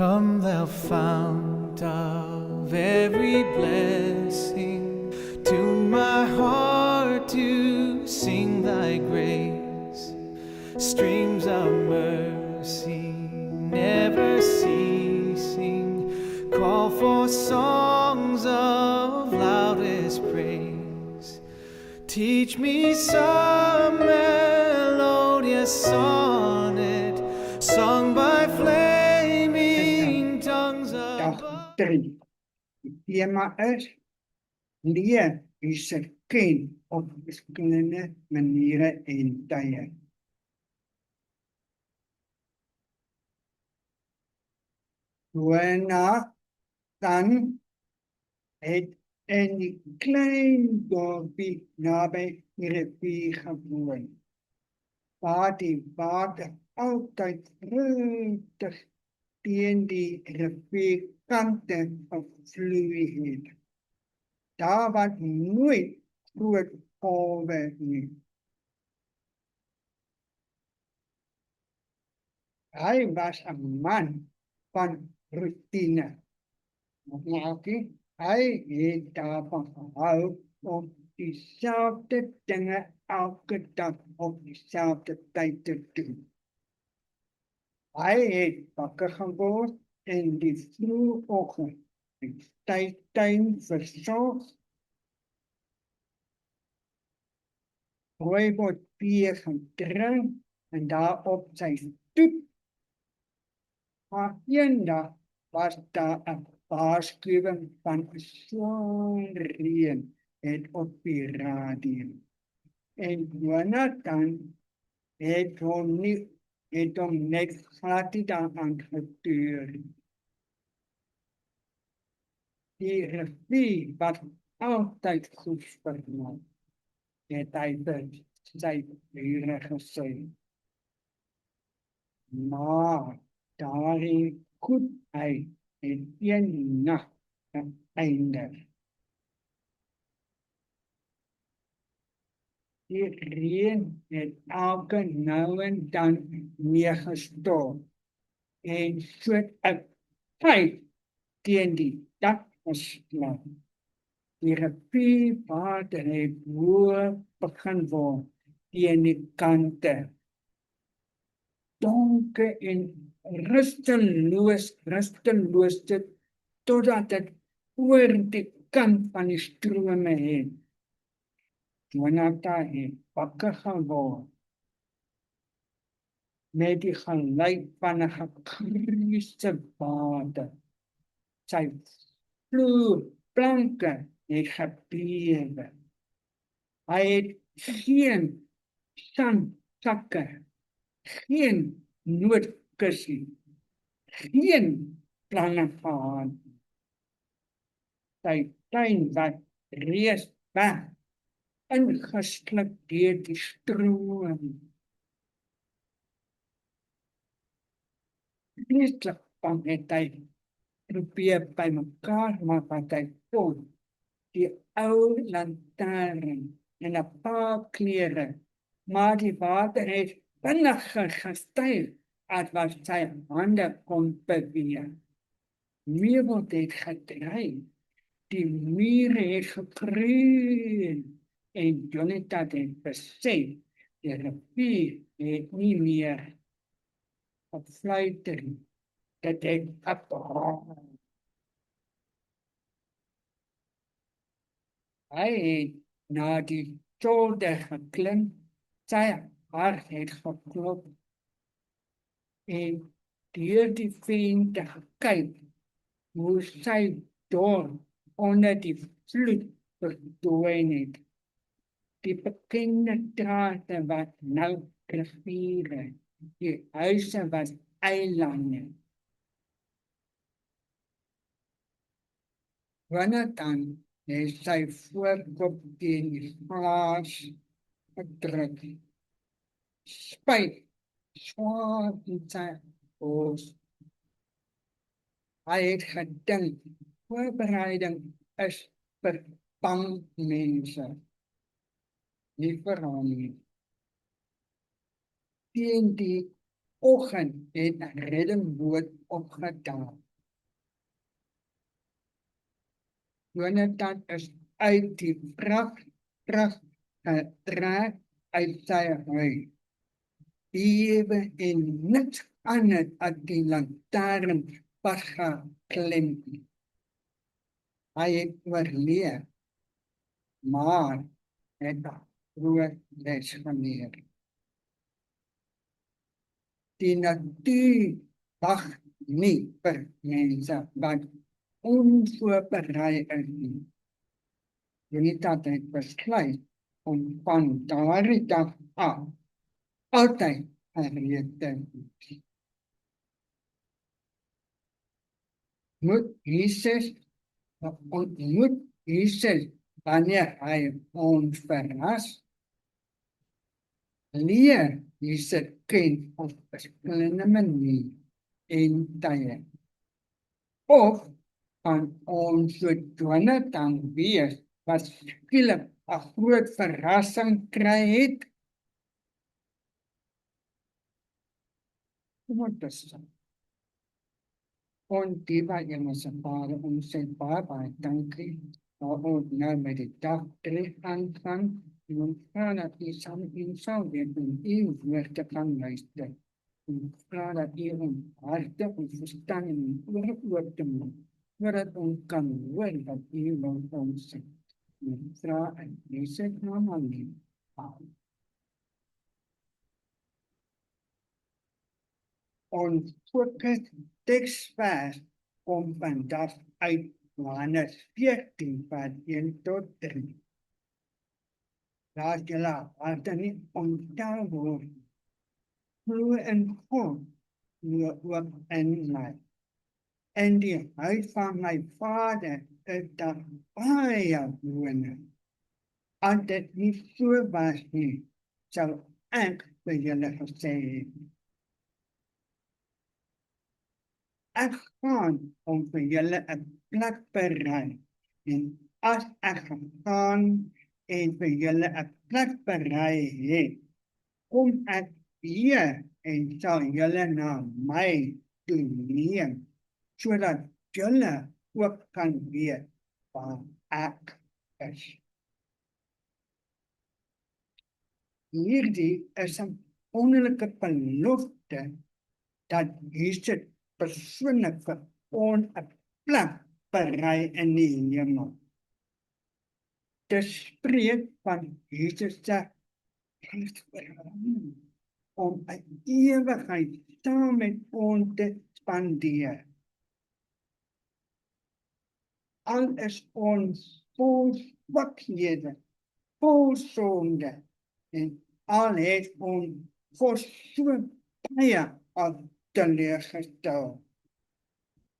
Come, thou fount of every blessing, tune my heart to sing thy grace. Streams of mercy never ceasing, call for songs of loudest praise. Teach me some melodious sonnet, sung by flaming tongues Dag above. 3. Die thema is leer Jesus ken op verskillende maniere en tye. Wanneer dan het in die klein dorpie naby die rivier gewoon, waar die water altyd rustig teen die rivierkante gevloei het. Daar was nooit groot golwe nie. Hy was 'n man van rutine. Hy het daarvan gehou om dieselfde dinge elke dag op dieselfde tyd te doen. Hy het wakker geword in die vroeë oggend, die tuin versorg, rooibos bier gedrink en daar op sy stoep. Maar eendag was daar 'n waarskuwing van 'n swaar reën het op die radio. En Jonathan het hom net glad nie daaraan getuur. Die rivier was altyd goed vernoem, het hy vir sy bure gesê. Maar daarin goedheid het een nag 'n einde. Die reën het elke nou en dan neergestort en so 'n pyp teen die dak geslaan. Die rivierwater het hoog begin word teen die kante. Donker en rusteloos totdat dit oor die kant van die strome het. Jonathan het wakker geword met die geluid van 'n gekruiste water. Sy vloerplanke het gebewe. Hy het geen sandsakke, geen noodkussie, geen planne gehad. Sy tuin was reeds weg, ingesluk deur die stroom. Vreeslik bang het hy probeer bymekaar maak wat hy kon. Die ou lantern en 'n paar klere, maar die water het vinniger gestyg as wat sy hande kon beweeg. Niemand het gedreig, die mure het gekreun en Jonathan het besef, die rivier het nie meer gefluiter nie, dit het gepraat. Hy het na die skouder geklim, sy hart het geklop en deur die venster gekyk hoe sy dorp onder die vloed verdwyn het. Die bekende strate was nou riviere, die huise was eilande. Jonathan het sy voorkop teen die glas gedruk. Spyt swaar in sy bors. Hy het gedink, voorbereiding is vir bang mense, nie vir hom nie. Teen die oggend het 'n reddingboot opgedaag. Jonathan is uit die vrag getrek uit sy huis. Ewe en niks anders as die lantern vasgeklem. Hy het oorleef, maar het 'n groot les geleer. Die natuur wag nie vir mense wat onvoorberei is nie. Jonathan het besluit om van daardie dag af altyd gereed te wees. Ontmoet Jesus wanneer hy ons verras. Leer Jesus ken op verskillende maniere en tye. Of kan ons so Jonathan wees wat skielik 'n groot verrassing kry het? Wat is dit? En die wat ons Vader, ons sê baie dankie dat ons nou met die dag terug aangaan. En ons vra dat U saam in sal wees om U woord te kan luister. En vra dat U ons harte en verstand en ore oop te maak, sodat ons kan hoor wat U wil ons sê. En vra in Jesus naam alleen. Amen. Ons fokus teksvers kom vandag uit Johannes 14 vers 1 tot 3. Laat julle harte nie ontstel word. Glo in God, glo ook in my. In die huis van my Vader is daar baie wonderlike. As dit nie so was nie, sal ek vir julle gesê het. Ek gaan om vir julle 'n plek berei. En as ek gaan en vir julle 'n plek berei het, kom ek weer en sal julle na my toe neem, sodat julle ook kan weet waar ek is. Hierdie is 'n wonderlike belofte dat Jesus persoonlik vir ons 'n plek berei in die hemel. Dit spreek van Jesus se om 'n ewigheid saam met ons te spandeer. Al is ons vol swakhede, vol sonde, en al het ons God so baie af teleurgestel.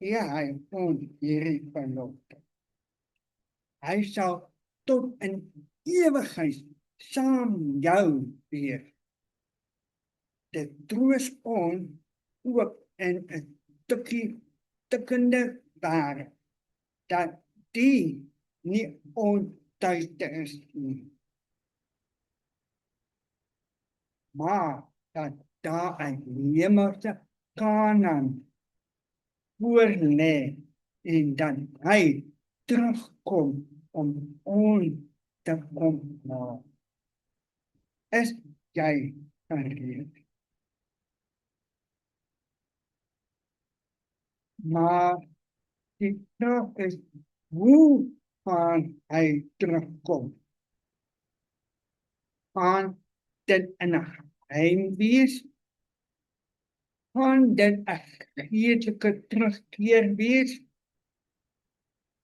Ja, hy ons hierdie belofte. Hy sal tot in ewigheid saam jou wees. Dit troos ons ook in 'n tikkende wêreld, dat die nie ontuiste is nie. Maar dat daar 'n hemelse Kanaan voor lê en dan hy terugkom om ons te kom haal. Is jy gereed? Maar die vraag is, hoe gaan hy terugkom? Gaan dit in 'n geheim wees? Gaan dit 'n geestelike terugkeer wees?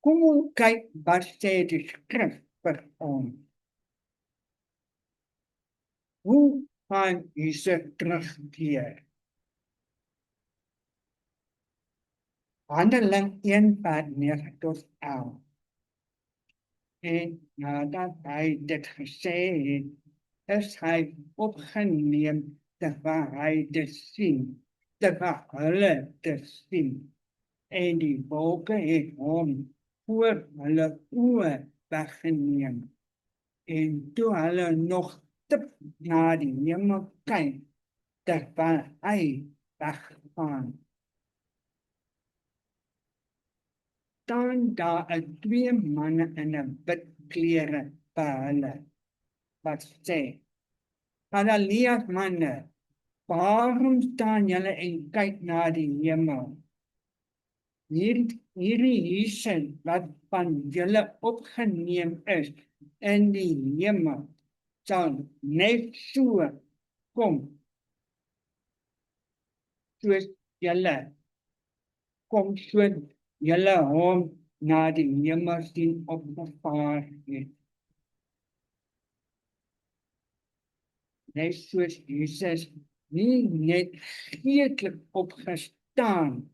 Kom ons kyk wat sê die skrif vir ons. Hoe gaan Jesus terugkeer? Handeling 1 vers 9 tot 11. En nadat hy dit gesê het, is hy opgeneem terwyl hy dit sien, terwyl hulle dit sien. En die wolke het hom voor hulle oë weggeneem. En toe hulle nog na die hemel kyk, terwyl hy weggaan. Staan daar 2 manne in 'n wit klere by hulle, wat sê, Halleluja manne, waarom staan julle en kyk na die hemel? Hierdie Jesus wat van julle opgeneem is in die hemel, sal net so kom, soos julle kom, soos julle hom na die hemel sien opgevaar het. Net soos Jesus nie net geestelik opgestaan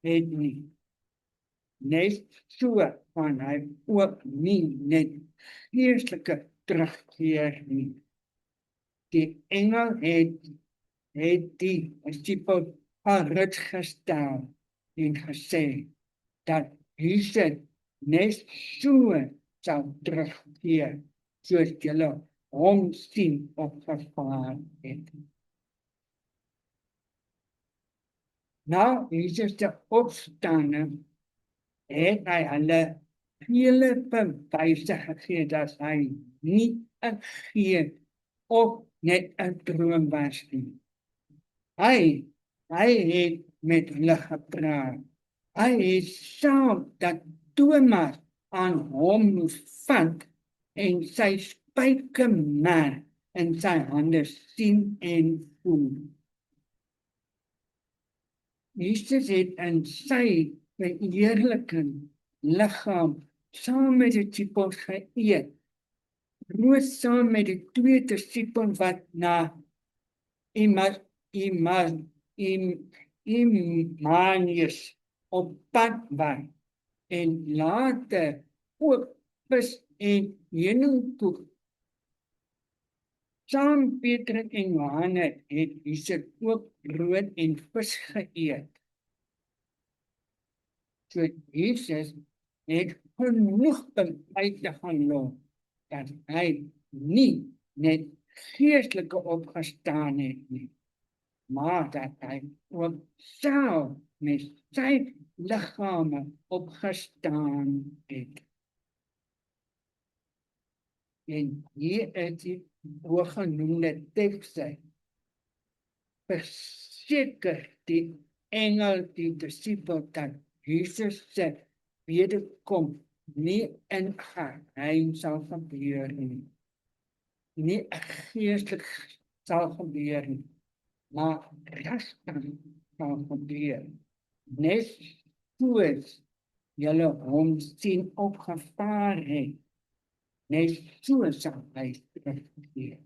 het nie, net so van hy ook nie net geestelike terugkeer nie. Die engel het die discipels gerus gestel en gesê dat Jesus net so sal terugkeer, soos julle hom sien opgevaar het. Na Jesus se opstanding het hy hulle vele bewyse gegee dat hy nie 'n gees of net 'n droom was nie. Hy het met hulle gepraat. Hy het self dat Thomas aan hom moes vat en sy spykermerk in sy hande sien en voel. Jesus het in sy verheerlikende liggaam saam met die discipels geëet, brood saam met die 2 discipels wat na Emmaus op pad was, en later ook vis en heuningkoek. Saam Petrus en Johannes het Jesus ook brood en vis geëet. So Jesus het genoeg bewyse genoem dat hy nie net geestelike opgestaan het nie, maar dat hy ook self met sy liggame opgestaan het. En hier is die bogenoemde tekste. Verseker die engel die discipel dat Jesus se wederkom nie in geheim sal gebeur nie. Nie geestelik sal gebeur nie, maar regtig sal gebeur. Net soos julle hom sien opgevaar het, net so sal hy terugkeer.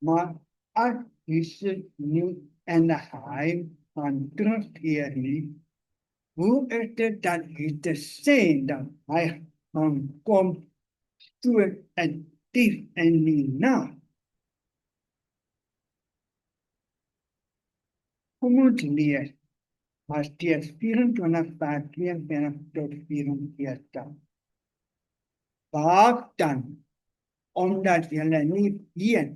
Maar as Jesus nie in die geheim van terugkeer nie, hoe is dit dat hy te sê dat hy gaan kom so 'n dief in die nag? Kom ons lees Matteus 24 vers 42 tot 44. Waak dan, omdat julle nie weet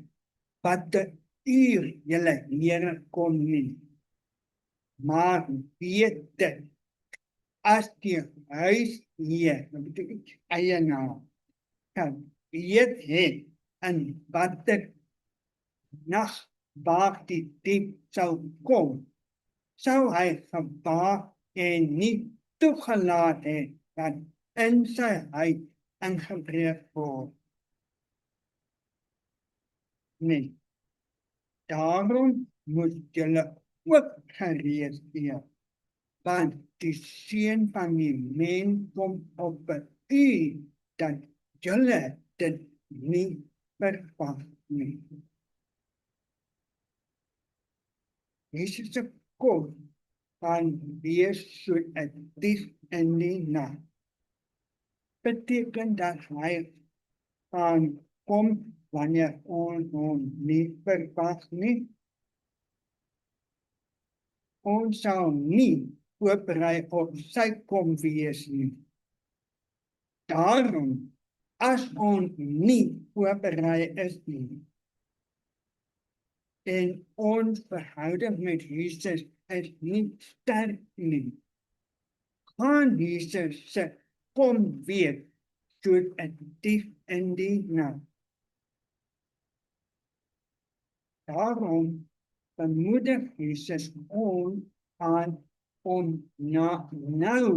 watter uur julle Here kom nie. Maar weet dit, as die huisheer, dat beteken eienaar, kan weet het in watter nag waar die dief sou kom, sou hy gewaak en nie toegelaat het dat in sy huis ingebreek word. Nee, daarom moet julle ook gereed wees, want die seun van die mens kom op 'n uur dat julle dit nie verwag nie. Jesus se kom gaan wees so 'n dief in die nag. Beteken dat hy gaan kom wanneer ons hom nie verwag nie. Ons sal nie voorberei op sy kom wees nie. Daarom, as ons nie voorberei is nie, En ons verhouding met Jesus is nie sterk nie. Gaan Jesus se kom weer soos 'n dief in die nag. Daarom bemoedig Jesus ons aan om nou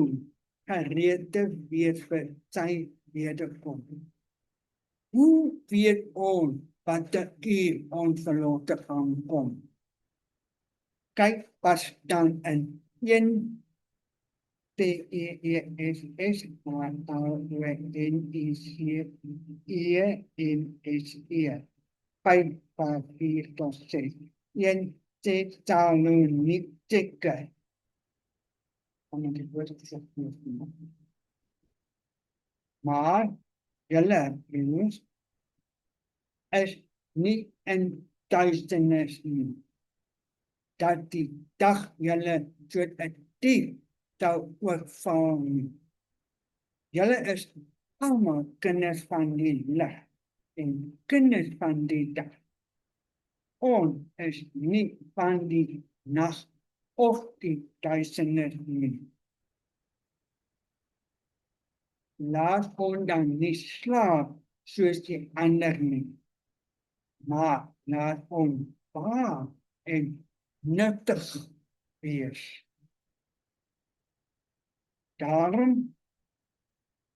gereed te wees vir sy wederkoms. Hoe weet ons wat uur ons verlote gaan kom? Kyk pas dan in 1 TEES maar NECE 5:4-6. 1 Thessalonike. Maar julle broers is nie in duisternis nie, dat die dag julle soos 'n dief sou oorval nie. Julle is almal kinders van die lig en kinders van die dag. Ons is nie van die nag of die duisternis nie. Laat ons dan nie slaap soos die ander nie, maar laat ons waak en nuttig wees. Daarom,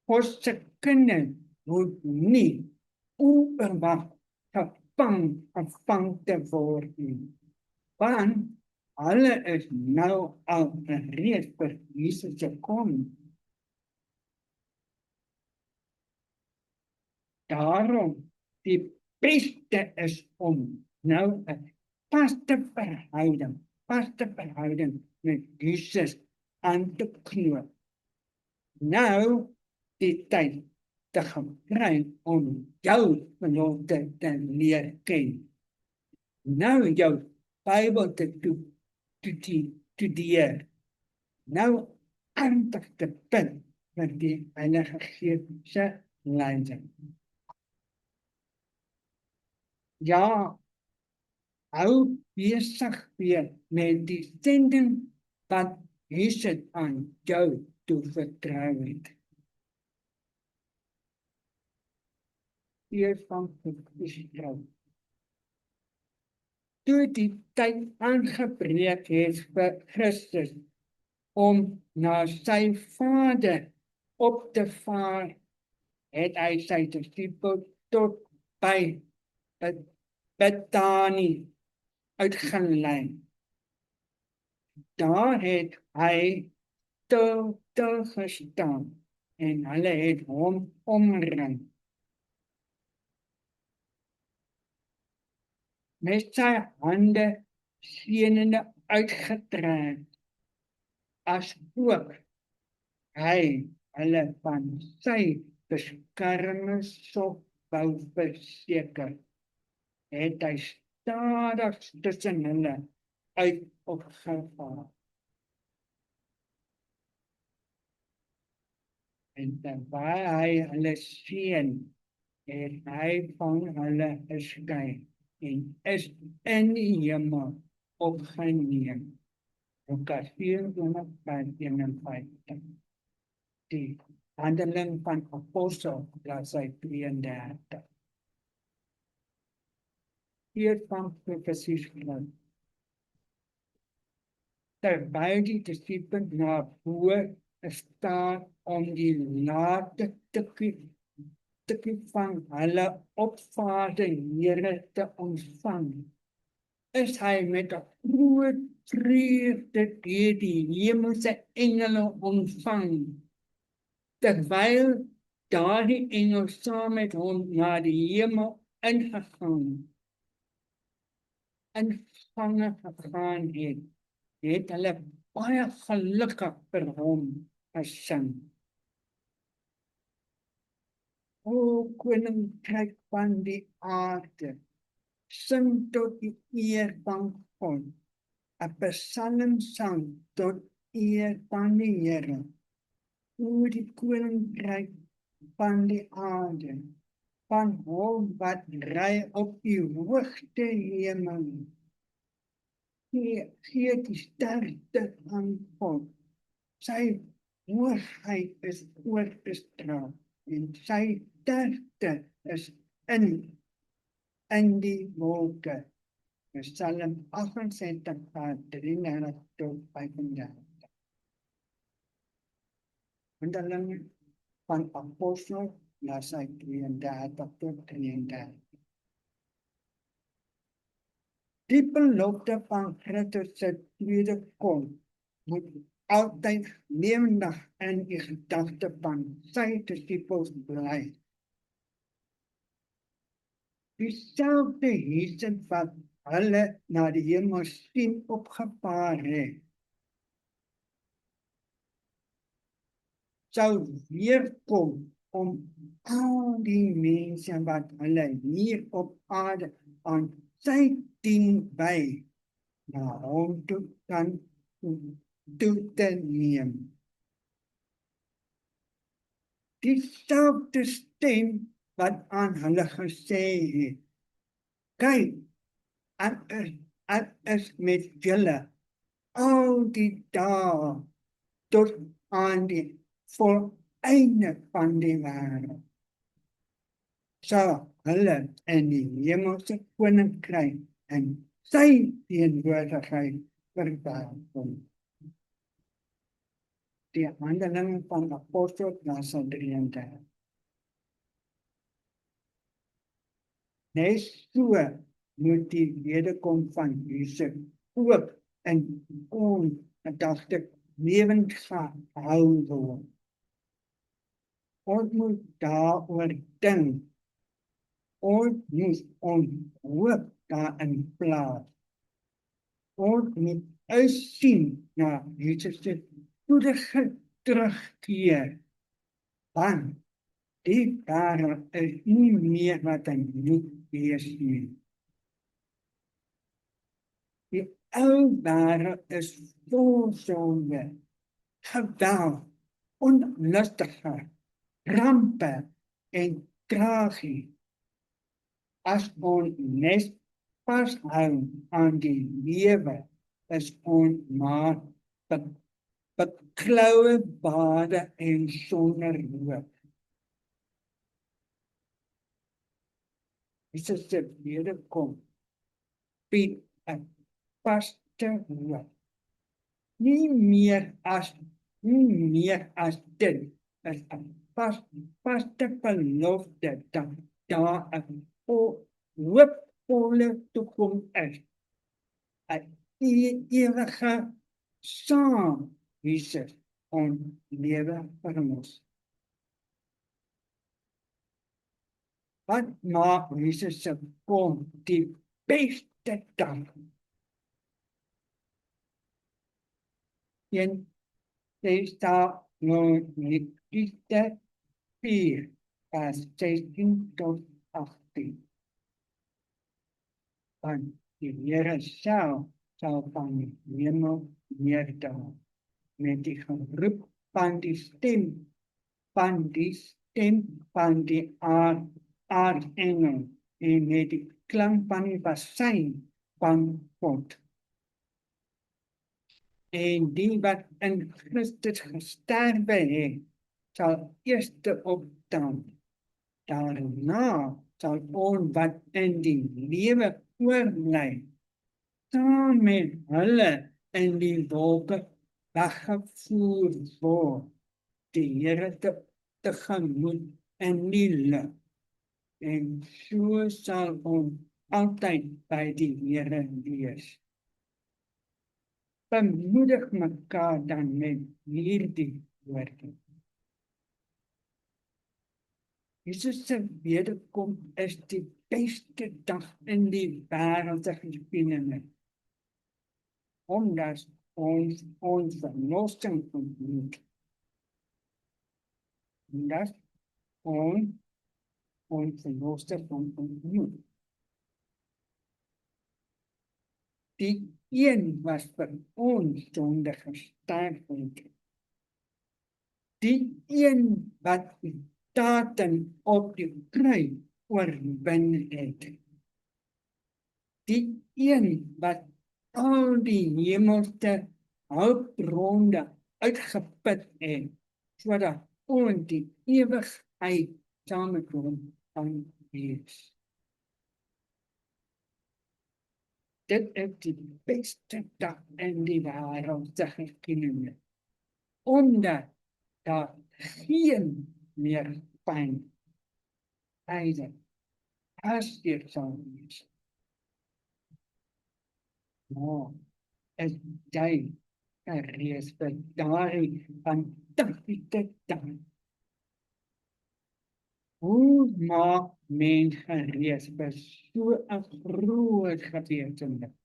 ons se kinders moet nie onverwacht gevang te word nie, want hulle is nou al gereed vir Jesus se koms. Daarom, die beste is om nou 'n vaste verhouding met Jesus aan te knoop. Nou die tyd te gebruik om jou verlote te leer ken. Nou jou Bybel te studeer. Nou aandag te bid vir die Heilige Gees se leiding. Ja, hou besig weer met die sending wat Jesus aan jou toevertrou het. Hier van Israel. Toe die tyd aangebreek het vir Christus om na sy Vader op te vaar, het hy sy disippels tot by Bethanie uitgelei. Daar het hy stil gestaan en hulle het hom omring. Met sy hande seënende uitgetrek, as ook hy hulle van sy beskermingsorg wou verseker, het hy stadig tussen hulle uit opgevaar. En terwyl hy hulle seën, het hy van hulle geskei en is in die hemel opgeneem. Lukas 4:51. Die Handeling van Apostel, bladsy 32. Hiervan profesies genoem. Terwyl die disippels na voor staan om die late tikkie van hulle opvaarding Here te ontvang, is hy met 'n groot vreugde deur die hemelse engele ontvang. Terwyl daardie engel saam met hom na die hemel ingegaan het hulle baie gelukkig vir hom gesing. O koninkryk van die aarde, sing tot die eer van God, 'n psalmsang tot eer van die Here. O die koninkryk van die aarde, van hom wat ry op die hoogte hemel, gee die sterkte aan God. Sy hoogheid is oor te stra en sy sterkte is in die wolke. Psalm 68 vers 33 tot 35. Handelinge van Apostel, bladsy 32 tot 33. Die belofte van Christus se tweede kom moet altyd lewendig in die gedagte van sy disippels bly. Dieselfde Jesus wat hulle na die hemel sien opgevaar het, sou weer kom om al die mense wat hulle hier op aarde aan sy dien by na hom toe kan toe te neem. Dieselfde stem wat aan hulle gesê het, kyk, ek is met julle al die dae tot aan die volleinde van die wêreld. Sal hulle in die hemelse koninkryk en sy teenwoordigheid verwelkom. Die Handelinge van Apostel, bladsy 33. Net so moet die wederkom van Jesus ook in ons gedagte lewend gehou word. Ons moet daaroor dink. Ons moet ons hoop daarin plaas. Ons moet uitsien na Jesus se spoedige terugkeer. Want die wêreld is nie meer wat hy moet wees nie. Die ou wêreld is vol sonde, geweld, onlustigheid, rampe en tragie. As ons net vashou aan die lewe, is ons maar beklaue bade en sonder hoop. Jesus se wederkom bied 'n vaste hoop. Nie meer as dit is 'n vaste belofte dat daar 'n hoopvolle toekoms is. 'n ewige saam Jesus ons lewe vir ons. Wat maak Jesus se kom die beste dag? En Thessalonicense 4 vers 16 tot 18. Want die Here self sal van die hemel neerdaal met die geroep van die stem van die aardengel en met die klank van die bazuin van God. En die wat in Christus gesterwe het, sal eerste opstaan. Daarna sal ons wat in die lewe oorbly, saam met hulle in die wolke weggevoer word, die Here tegemoet in die lug. En so sal ons altyd by die Here wees. Bemoedig mekaar dan met hierdie woorde. Jesus se wederkom is die beste dag in die wêreld se geskiedenis. Omdat ons verlossing ontmoet. Omdat ons verlossing ontmoet. Die een was vir ons sonde gesterf het. Die een wat die daden op die kruis oorwin het. Die een wat al die hemelse hulpbronne uitgeput het, sodat ons die ewigheid saam met hom kan wees. Dit is die beste dag in die wêreld, zeg ek kinderen. Omdat daar geen meer pyn, lijden, hartstier sal wees. Maar is jy gereed vir daardie fantastiese dag? Hoe maak mens gereed vir so 'n groot gebeurtenis?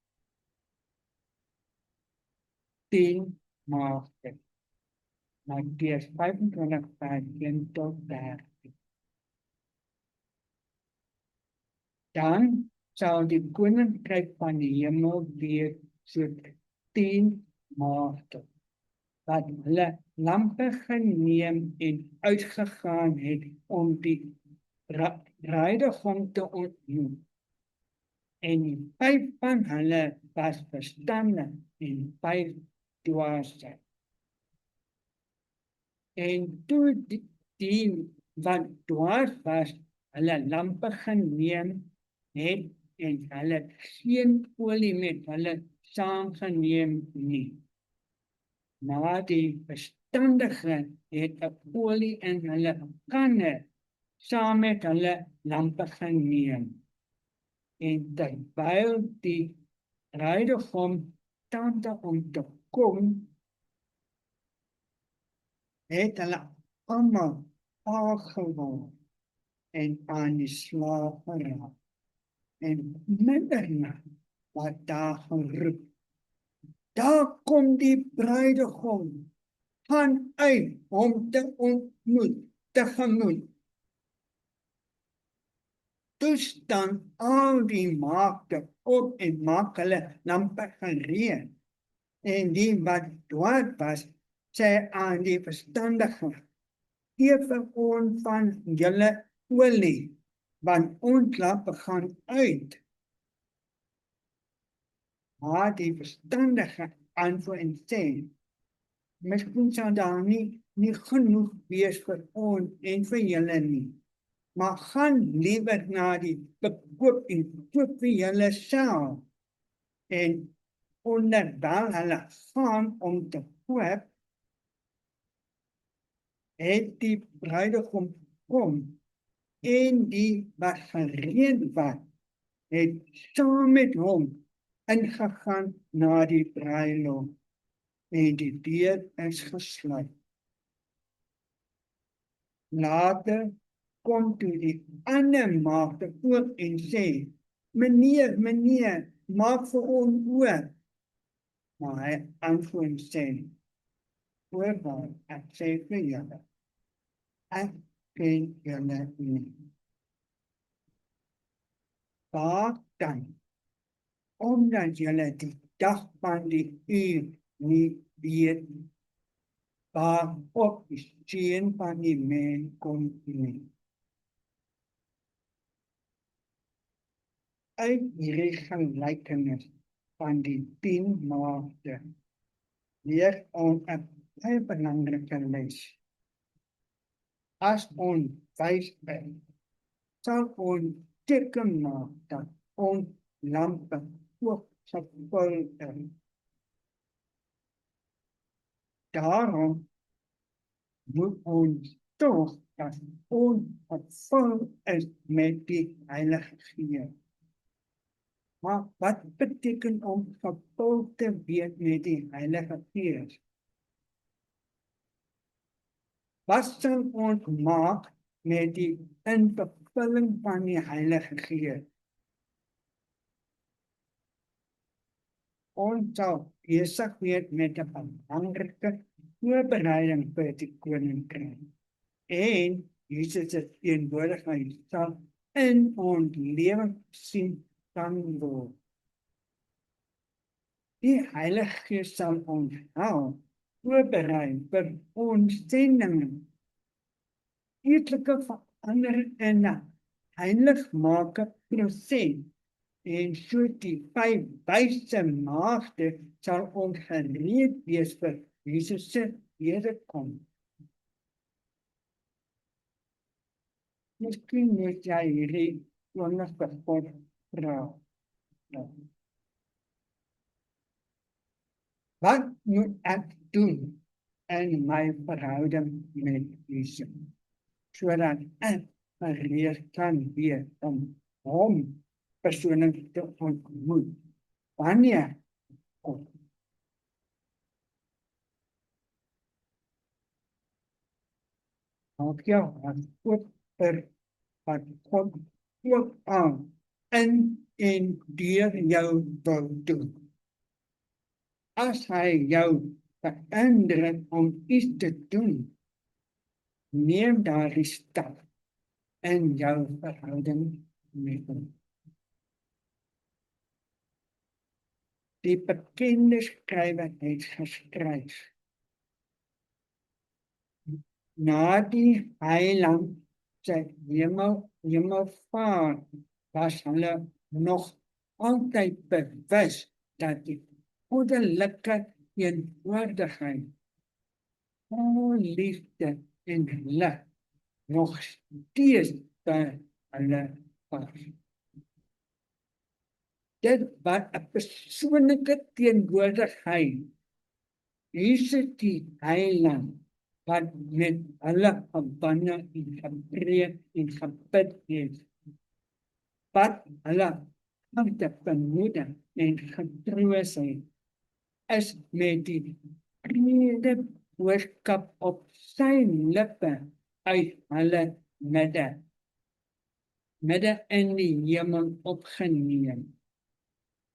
10 Maart. Matteus 25 vers 1 tot 13. Dan sal die koninkryk van die hemel wees so 10 Maart, wat hulle lampe geneem en uitgegaan het om die bruidegom te ontmoet. En 5 van hulle was verstandig en 5 dwaasheid. En toe die wat dwaas was, hulle lampe geneem het en hulle geen olie met hulle saamgeneem nie. Maar die verstandige het 'n olie in hulle kanne saam met hulle lampe geneem. En terwyl die bruidegom tante om te kom, het hulle almal aangeword en aan die slaap geraak. En middernag wat daar geroep, daar kom die bruidegom, gaan uit om te ontmoet, tegemoet. Toe staan al die maagde op en maak hulle lampe gereed. En die wat dwaas was, sê aan die verstandige, gee vir ons van julle olie, want ons lampe gaan uit. Maar die verstandige antwoord en sê, miskien sal daar nie genoeg wees vir ons en vir julle nie. Maar gaan liewer na die bekoop en koop vir julle self. En onderwyl hulle gaan om te koop, het die bruidegom kom en die wat gereed was, het saam met hom ingegaan na die bruilof en die deur is gesluit. Later kom toe die ander maagde ook en sê, meneer, maak vir ons oop. Maar hy antwoord en sê, voorwaar, ek sê vir julle, ek ken julle nie. Waar dan, omdat julle die dag van die uur nie weet, waarop die seun van die mens kom nie. Uit hierdie gelykenis van die 10 maagde leer ons 'n baie belangrike les. As ons wys is, sal ons teken maak dat ons lampe ook sal vul is. Daarom moet ons toch dat ons vervul is met die Heilige Gees. Maar wat beteken om vervul te wees met die Heilige Gees? Wat sal ons maak met die invervulling van die Heilige Gees? Ons sal besig wees met 'n belangrike voorbereiding vir die koninkryk. En Jesus se teenwoordigheid sal in ons lewe sien kan word. Die Heilige Gees sal ons help voorberei vir ons sending. Etlike verandering in 'n heiligmaker proses En so die 5 wyse maagde sal ons gereed wees vir Jesus se wederkom. Miskien moet jy hierdie wanneer vir God vra. Wat moet ek doen in my verhouding met Jesus, sodat ek gereed kan wees om hom persoonlik te ontmoet wanneer kom. Maak jou hart oop vir wat God ook aan in en deur jou wil doen. As hy jou verander om iets te doen, neem daardie stap in jou verhouding met hom. Die bekende skrywer het geskryf: na die heiland sy hemelvaart was hulle nog altyd bewus dat die goddelike teenwoordigheid, vol liefde en lig nog steeds by hulle was. Dit was 'n persoonlike teenwoordigheid, Jesus die heiland, wat met hulle gebande en gepreek en gebid het, wat hulle harte bemoedig en getroos het, is met die vrede boodskap op sy lippe uit hulle midde in die hemel opgeneem.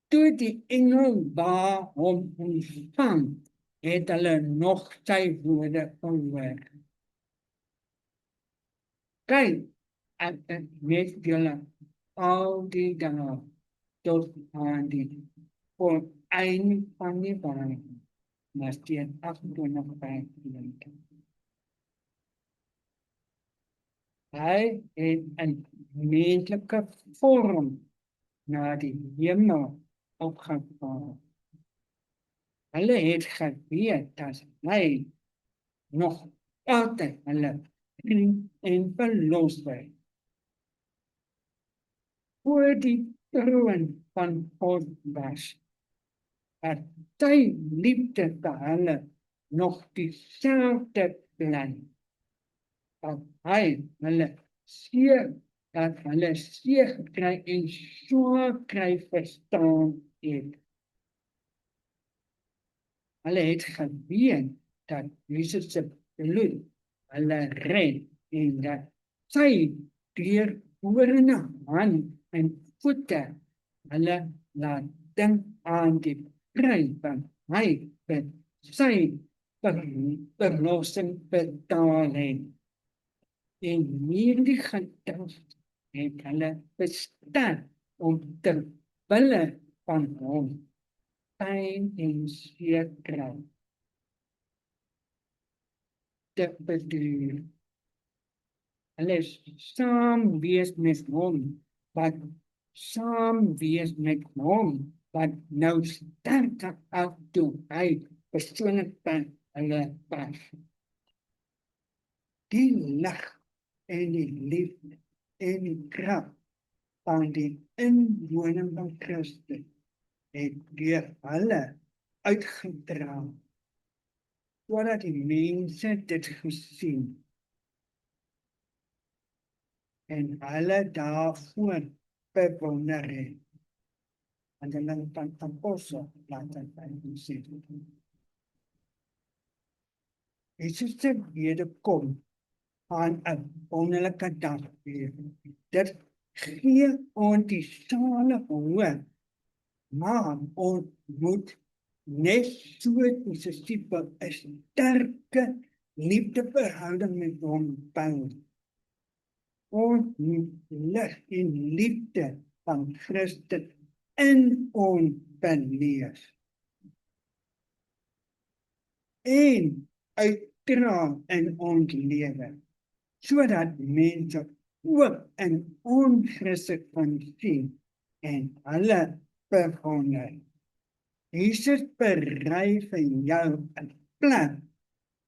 Toe die engel waar hom ontvang, het hulle nog sy woorde gehoor. Kyk, ek is met julle al die dae tot aan die volëinding van die wêreld. Matteus 28:5. Hy het in menslike vorm na die hemel opgevaar. Hulle het geweet dat hy nog altyd hulle vriend en verlosser voor die troon van God was. Dat sy liefde vir hulle nog dieselfde bly. Dat hy hulle seer kry en swaar kry verstaan het. Hulle het geweet dat Jesus se bloed hulle red en dat sy deurborende hand en voete hulle laat dink aan die prys van hy met sy verlossing betaal het. En hierdie gedagte het hulle bestaan om ter wille van hom pyn en seer kry te beduur. Hulle saam wees met hom, wat nou sterk afdoen, hy persoonlik by hulle pas. Die lig en die liefde en die krag van die inwoning van Christus het deur hulle uitgedra, sodat die mense dit gesien en hulle daarvoor bewonder het. Handeling van Apostel, laat dit by ons sê. Jesus se wederkom aan 'n wonderlike dag weer. Dit gee ons die salige hoop, maar ons moet net so Jesus tipe 'n sterke liefdeverhouding met hom bou. Ons moet lig en liefde van Christus in ons beleef en uitdra in ons lewe, sodat mense ook in ons Christus kan sien en alle begonnen. Jesus berei vir jou 'n plek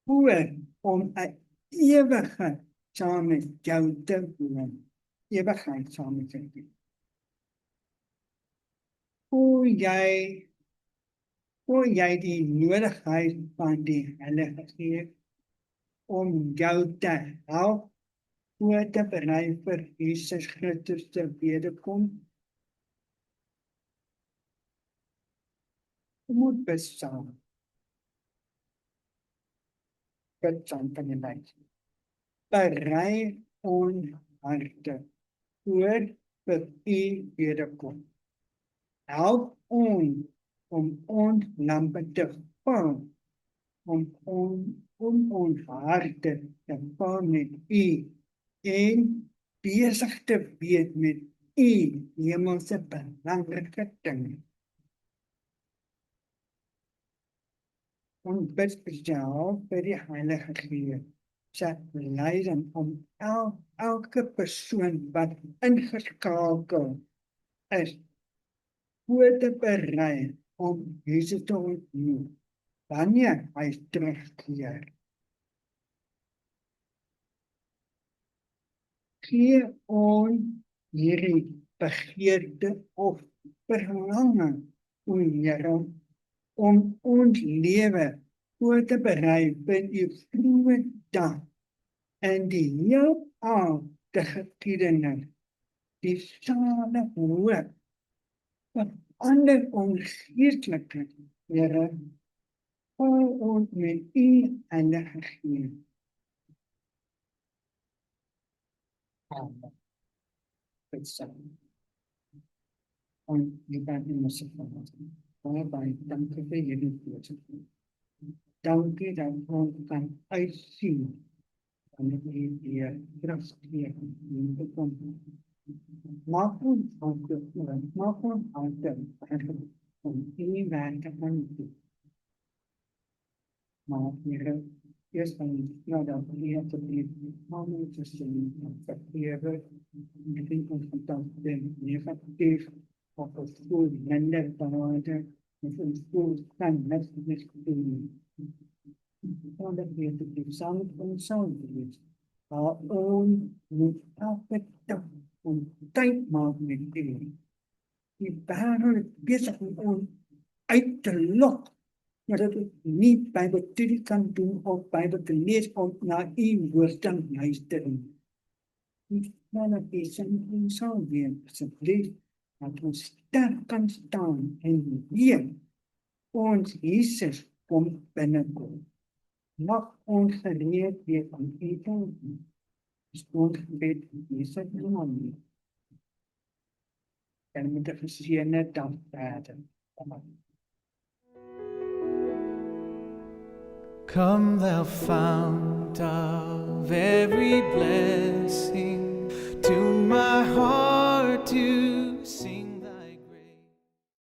voor om 'n ewige saam met jou te woon. Ewigheid saam met jou. Hoe jy die nodigheid van die Heilige Gees om jou te help voor te berei vir Jesus Christus se wederkoms. Jy moet besaam. Besaam van die mens. Berei ons harte voor vir u wederkoms. Help ons om ons lampe te vul, om ons harte te vul met u en besig te wees met u hemelse belangrike dinge. Ons bid spesiaal vir die Heilige Gees, sy leiding om elke persoon wat ingeskakel is, voor te berei om Jesus te ontmoet, wanneer hy terugkeer. Gee ons hierdie begeerte of verlange, o Here, om ons lewe voor te berei vir u groot dag en die heel oude geskiedenis, die salige hoop, verander ons geestelikheid, Here, vul ons met u Heilige Gees. Amen. En jy bent in ons verwant. Baie dankie vir jullie woord. Dankie dat ons kan uitsien wanneer jy weer terugkeer in die toekoms. Maak ons harte om u werk te doen. Maar Here, eerst van dat u te beleven, allemaal te zien en vergeven. Ik denk ons vandaag de negatief of het school minder behouden, of het school kan met doen. Dan dat we te doen samen met ons doen. Maar ons moet elke dag om tijd maken met u. Die waren bezig met ons uit te lokken. Maar dat ik niet Bijbelstudie kan doen of Bijbel te lezen of naar uw woord te luisteren. Maar dat is een zo weer, alsjeblieft, dat ons sterk kan staan en weer ons Jezus komt binnenkomen. Mag ons gereed weer van eten, is ons gebed in Jezus naam. En met de gezegende dag verder. Amen. Come thou fount of every blessing, tune my heart